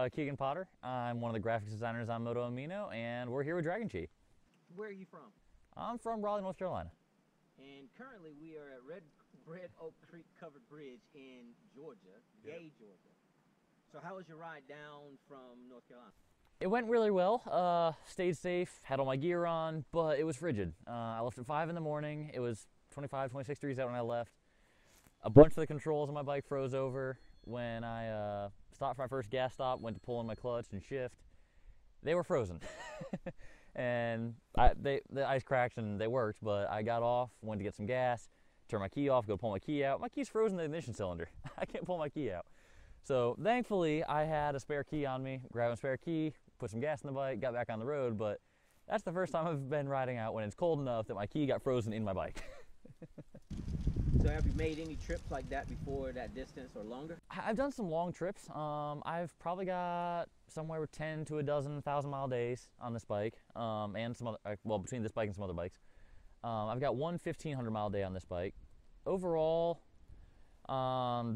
Keegan Potter. I'm one of the graphics designers on Moto Amino, and we're here with Dragonchi. Where are you from? I'm from Raleigh, North Carolina. And currently we are at Red Oak Creek Covered Bridge in Georgia, Gay, Georgia. So how was your ride down from North Carolina? It went really well. Stayed safe, had all my gear on, but it was frigid. I left at 5 in the morning. It was 25, 26 degrees out when I left. A bunch of the controls on my bike froze over. When I stopped for my first gas stop, went to pull in my clutch and shift, they were frozen. And the ice cracked and they worked, but I got off, went to get some gas, turned my key off, go pull my key out. My key's frozen in the ignition cylinder. I can't pull my key out. So thankfully, I had a spare key on me, grabbed a spare key, put some gas in the bike, got back on the road, but that's the first time I've been riding out when it's cold enough that my key got frozen in my bike. So have you made any trips like that before, that distance or longer? I've done some long trips. I've probably got somewhere with 10 to a dozen 1,000-mile days on this bike, and some other, well, between this bike and some other bikes. I've got one 1,500-mile day on this bike. Overall,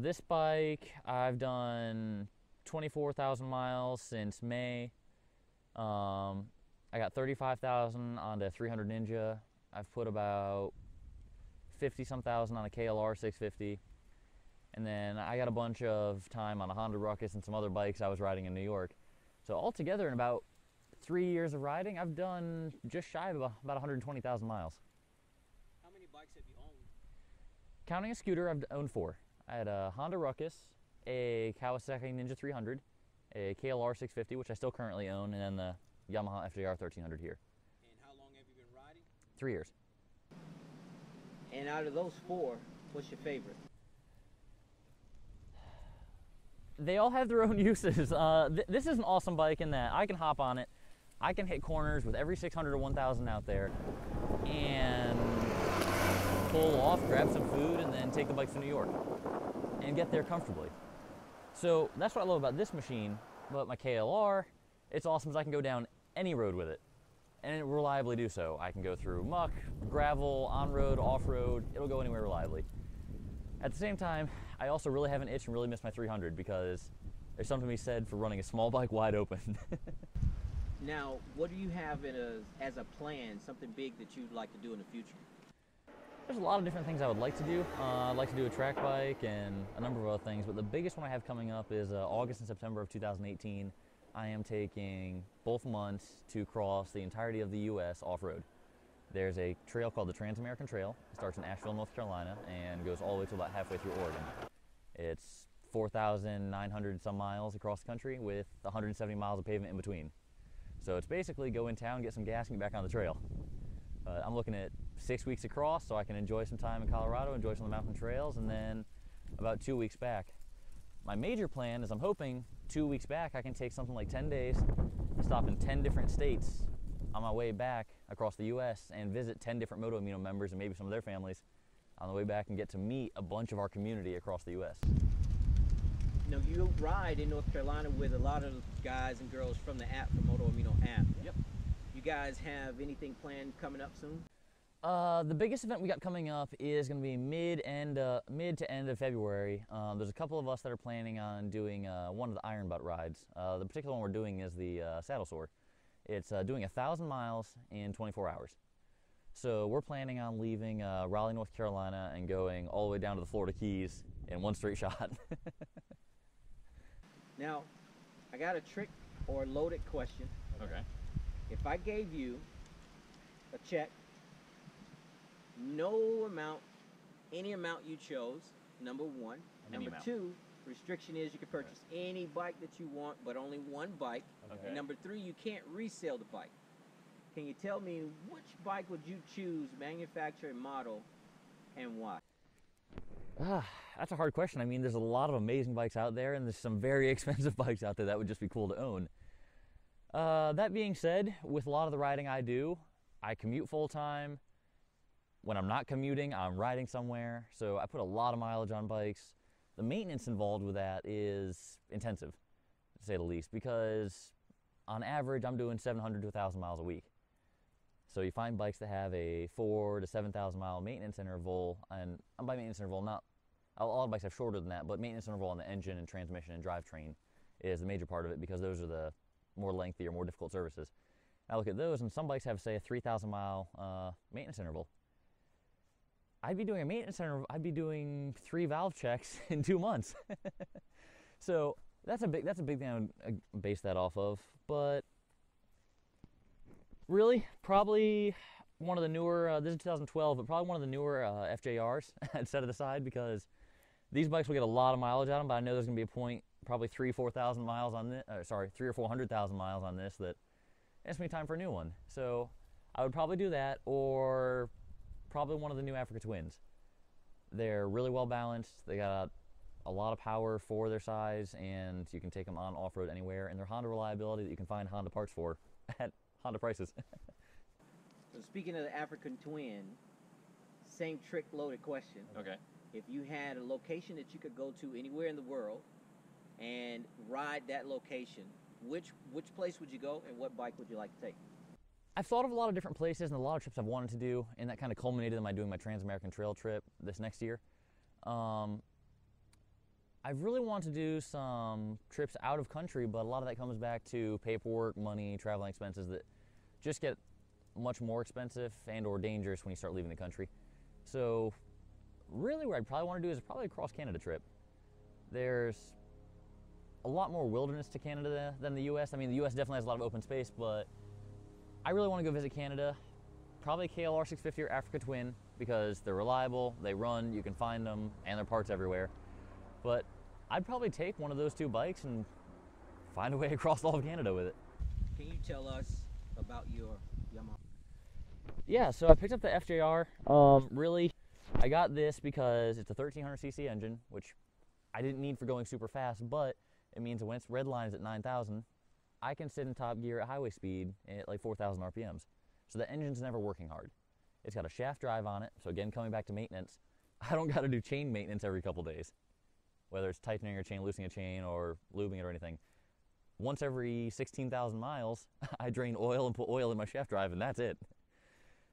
this bike, I've done 24,000 miles since May. I got 35,000 on the 300 Ninja. I've put about 50-some thousand on a KLR 650. And then I got a bunch of time on a Honda Ruckus and some other bikes I was riding in New York. So altogether, in about 3 years of riding, I've done just shy of about 120,000 miles. How many bikes have you owned? Counting a scooter, I've owned 4. I had a Honda Ruckus, a Kawasaki Ninja 300, a KLR 650, which I still currently own, and then the Yamaha FJR 1300 here. And how long have you been riding? 3 years. And out of those 4, what's your favorite? They all have their own uses. This is an awesome bike in that I can hop on it, I can hit corners with every 600 or 1,000 out there, and pull off, grab some food, and then take the bike to New York and get there comfortably. So that's what I love about this machine. But my KLR, it's awesome because I can go down any road with it and reliably do so. I can go through muck, gravel, on-road, off-road. It'll go anywhere reliably. At the same time, I also really have an itch and really miss my 300 because there's something to be said for running a small bike wide open. Now, what do you have as a plan, something big that you'd like to do in the future? There's a lot of different things I would like to do. I'd like to do a track bike and a number of other things, but the biggest one I have coming up is August and September of 2018. I am taking both months to cross the entirety of the U.S. off-road. There's a trail called the Trans-American Trail. It starts in Asheville, North Carolina, and goes all the way to about halfway through Oregon. It's 4,900 some miles across the country with 170 miles of pavement in between. So it's basically go in town, get some gas, and get back on the trail. I'm looking at 6 weeks across so I can enjoy some time in Colorado, enjoy some of the mountain trails, and then about 2 weeks back. My major plan is I'm hoping 2 weeks back I can take something like 10 days and stop in 10 different states on my way back across the U.S. and visit 10 different Moto Amino members and maybe some of their families on the way back and get to meet a bunch of our community across the U.S. Now, you ride in North Carolina with a lot of guys and girls from the app, from Moto Amino app. Yep. You guys have anything planned coming up soon? The biggest event we got coming up is going to be mid to end of February. There's a couple of us that are planning on doing one of the Iron Butt rides. The particular one we're doing is the Saddle Sore. It's doing 1,000 miles in 24 hours. So we're planning on leaving Raleigh, North Carolina and going all the way down to the Florida Keys in one straight shot. Now, I got a trick or loaded question. Okay. If I gave you a check, no amount, any amount you chose, number one. Any Number amount. 2, restriction is you can purchase any bike that you want, but only one bike. Okay. And number 3, you can't resell the bike. Can you tell me which bike would you choose, manufacturer and model, and why? That's a hard question. I mean, there's a lot of amazing bikes out there, and there's some very expensive bikes out there that would just be cool to own. That being said, with a lot of the riding I do, I commute full-time. When I'm not commuting, I'm riding somewhere, so I put a lot of mileage on bikes. The maintenance involved with that is intensive, to say the least, because on average, I'm doing 700 to 1,000 miles a week. So you find bikes that have a 4,000 to 7,000 mile maintenance interval, and by maintenance interval, not a lot of bikes have shorter than that, but maintenance interval on the engine and transmission and drivetrain is the major part of it, because those are the more lengthy or more difficult services. I look at those, and some bikes have, say, a 3,000 mile maintenance interval. I'd be doing a maintenance interval, I'd be doing 3 valve checks in 2 months. So that's a big thing I would base that off of. But really, probably one of the newer, this is 2012, but probably one of the newer FJRs I'd set it aside, because these bikes will get a lot of mileage out of them, but I know there's going to be a point, probably 3,000-4,000 miles on this, 300,000 or 400,000 miles on this, that it's going to be time for a new one. So I would probably do that, or probably one of the new Africa Twins. They're really well balanced, they got a lot of power for their size, and you can take them on off-road anywhere, and they're Honda reliability that you can find Honda parts for at Honda prices. So speaking of the African Twin, same trick loaded question. Okay. If you had a location that you could go to anywhere in the world and ride that location, which place would you go, and what bike would you like to take? I've thought of a lot of different places and a lot of trips I've wanted to do, and that kind of culminated in my doing my Trans-American Trail trip this next year. I've really wanted to do some trips out of country, but a lot of that comes back to paperwork, money, traveling expenses that just get much more expensive and or dangerous when you start leaving the country. So really what I'd probably want to do is probably a cross-Canada trip. There's a lot more wilderness to Canada than the US. I mean, the US definitely has a lot of open space, but I really want to go visit Canada. Probably KLR 650 or Africa Twin, because they're reliable, they run, you can find them, and their parts everywhere. But I'd probably take one of those 2 bikes and find a way across all of Canada with it. Can you tell us about your Yamaha? Yeah, so I picked up the FJR. Really, I got this because it's a 1300cc engine, which I didn't need for going super fast, but it means that when its red line is at 9,000, I can sit in top gear at highway speed at like 4,000 RPMs. So the engine's never working hard. It's got a shaft drive on it, so again, coming back to maintenance, I don't got to do chain maintenance every couple days, whether it's tightening a chain, loosening a chain, or lubing it or anything. Once every 16,000 miles, I drain oil and put oil in my shaft drive, and that's it.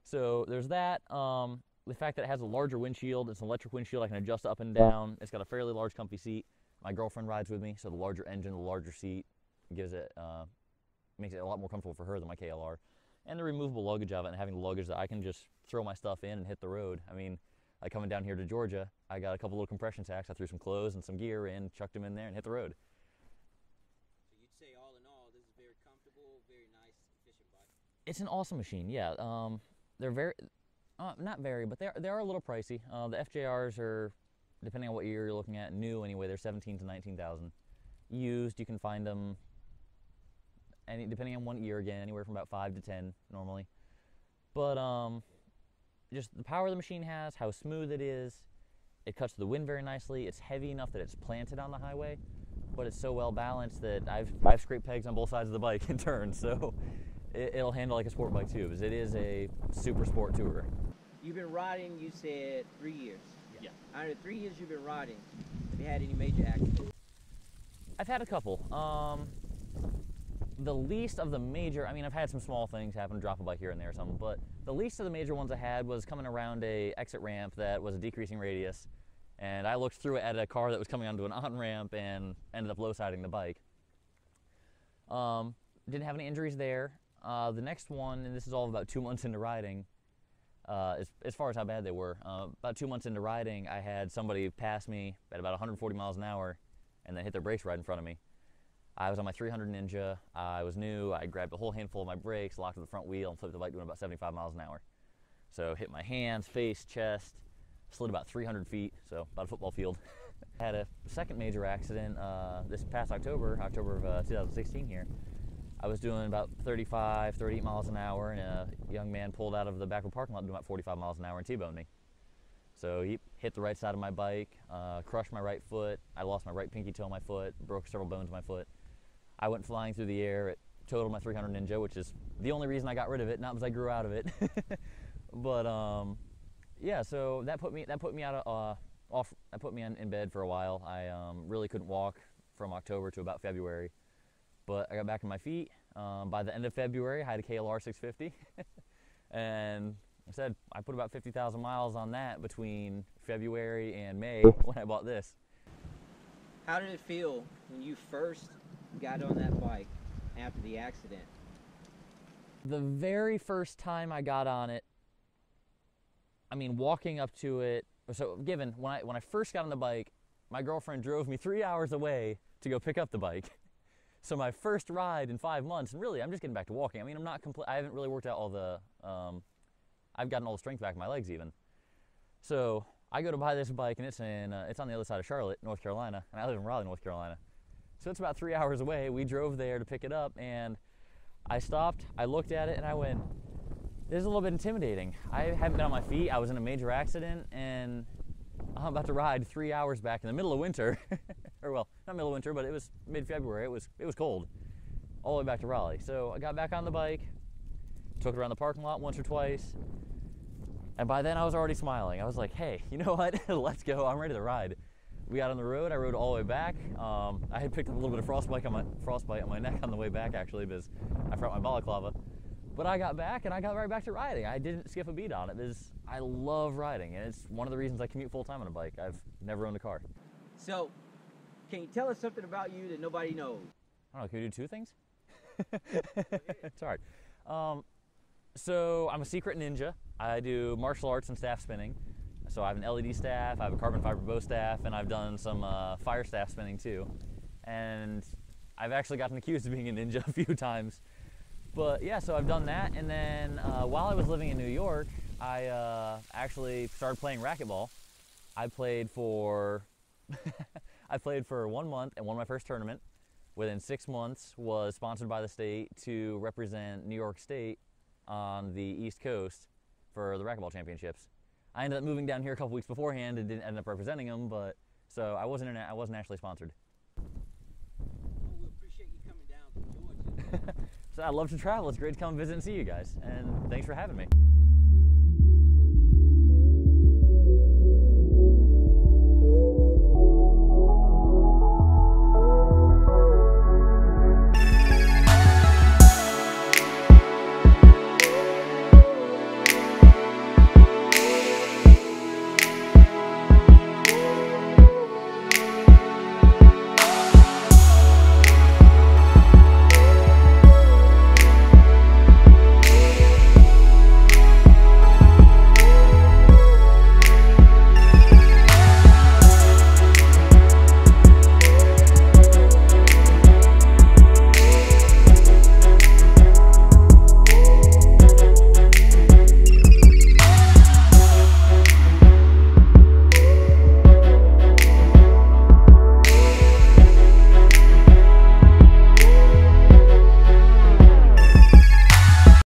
So there's that. The fact that it has a larger windshield, it's an electric windshield, I can adjust up and down. It's got a fairly large comfy seat. My girlfriend rides with me, so the larger engine, the larger seat gives it, makes it a lot more comfortable for her than my KLR. And the removable luggage of it, and having the luggage that I can just throw my stuff in and hit the road. I mean, like coming down here to Georgia, I got a couple little compression sacks. I threw some clothes and some gear in, chucked them in there, and hit the road. So you'd say all in all, this is very comfortable, very nice, efficient bike? It's an awesome machine, yeah. They're very, not very, but they are a little pricey. The FJRs are, depending on what year you're looking at, new anyway, they're 17 to 19,000. Used, you can find them, depending on what year again, anywhere from about 5 to 10 normally. But just the power the machine has, how smooth it is, it cuts the wind very nicely. It's heavy enough that it's planted on the highway, but it's so well balanced that I've scraped pegs on both sides of the bike in turns, so it'll handle like a sport bike too, because it is a super sport tourer. You've been riding, you said 3 years. Yeah. Out of the 3 years you've been riding, have you had any major accidents? I've had a couple. The least of the major, I mean, I've had some small things happen, drop a bike here and there or something, but the least of the major ones I had was coming around a exit ramp that was a decreasing radius, and I looked through it at a car that was coming onto an on-ramp and ended up low-siding the bike. Didn't have any injuries there. The next one, and this is all about 2 months into riding, as far as how bad they were, about 2 months into riding, I had somebody pass me at about 140 miles an hour and then hit their brakes right in front of me. I was on my 300 Ninja, I was new, I grabbed a whole handful of my brakes, locked to the front wheel, and flipped the bike doing about 75 miles an hour. So hit my hands, face, chest, slid about 300 feet, so about a football field. Had a second major accident this past October of 2016 here. I was doing about 35, 38 miles an hour, and a young man pulled out of the back of a parking lot doing about 45 miles an hour and T-boned me. So he hit the right side of my bike, crushed my right foot, I lost my right pinky toe on my foot, broke several bones in my foot. I went flying through the air. It totaled my 300 Ninja, which is the only reason I got rid of it, not because I grew out of it. But yeah, so that put me out of that put me in bed for a while. I really couldn't walk from October to about February, but I got back on my feet. By the end of February, I had a KLR 650, and I said I put about 50,000 miles on that between February and May when I bought this. How did it feel when you first got on that bike after the accident? The very first time I got on it, I mean, walking up to it, so given, when I first got on the bike, my girlfriend drove me 3 hours away to go pick up the bike. So my first ride in 5 months, and really, I'm just getting back to walking. I mean, I haven't really worked out all the, I've gotten all the strength back in my legs even. So I go to buy this bike, and it's on the other side of Charlotte, North Carolina, and I live in Raleigh, North Carolina. So it's about 3 hours away. We drove there to pick it up, and I stopped, I looked at it, and I went, this is a little bit intimidating. I haven't been on my feet. I was in a major accident, and I'm about to ride 3 hours back in the middle of winter. Or well, not middle of winter, but it was mid-February. It was cold, all the way back to Raleigh. So I got back on the bike, took it around the parking lot once or twice, and by then I was already smiling. I was like, hey, you know what? Let's go. I'm ready to ride. We got on the road. I rode all the way back. I had picked up a little bit of frostbite on my neck on the way back, actually, because I forgot my balaclava. But I got back, and I got right back to riding. I didn't skip a beat on it. I love riding, and it's one of the reasons I commute full-time on a bike. I've never owned a car. So, can you tell us something about you that nobody knows? I don't know, can we do two things? It's hard. So I'm a secret ninja. I do martial arts and staff spinning. So I have an LED staff, I have a carbon fiber bow staff, and I've done some fire staff spinning too. And I've actually gotten accused of being a ninja a few times. But yeah, so I've done that, and then while I was living in New York, I actually started playing racquetball. I played for 1 month and won my first tournament. Within 6 months, was sponsored by the state to represent New York State on the East Coast for the racquetball championships. I ended up moving down here a couple weeks beforehand and didn't end up representing them, but so I wasn't actually sponsored. Well, we appreciate you coming down from Georgia. So I love to travel. It's great to come visit and see you guys, and thanks for having me.